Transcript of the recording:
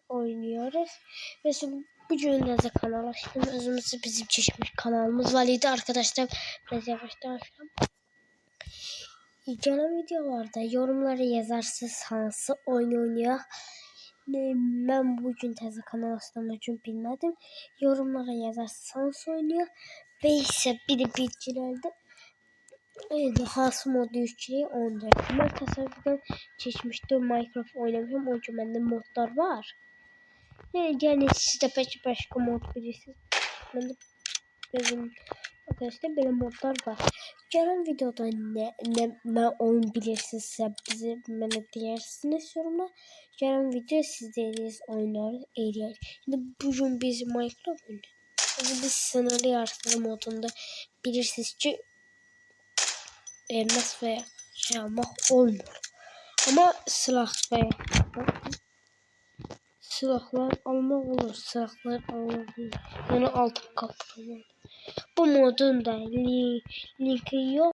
oynuyoruz. Ve bugün de kanal açtım. Özümüzde bizim çeşitli kanalımız var idi arkadaşlar. Biraz yavaştan açalım. Gelen videolarda yorumlara yazarsınız hansı oyun oynuyor. Ben bugün tezə kanal açtığım için bilmedim. Yorumlara yazarsınız hansı oynuyor. Ve ise bir de bilgilerde hansı modu yükleyip onu da. Ben tasarrudan çeşmiştim Minecraft oynamışım. O için bende modlar var. Yani siz de başka mod bilirsiniz. Ben de benim arkadaşlar böyle modlar var. Gelen videoda ne oyun bilirsinizse bize bana diyersiniz yorumlar. Gelen video sizleriz oynar eğer. Şimdi bugün biz Minecraft oynuyoruz. Biz sınırlı yarışma modunda bilirsiniz ki elmas veya şey almak olmuyor. Ama silah veya silahlar almak olur. Silahlar almak olur. Yani altın kapı. Bu modun da linki yok.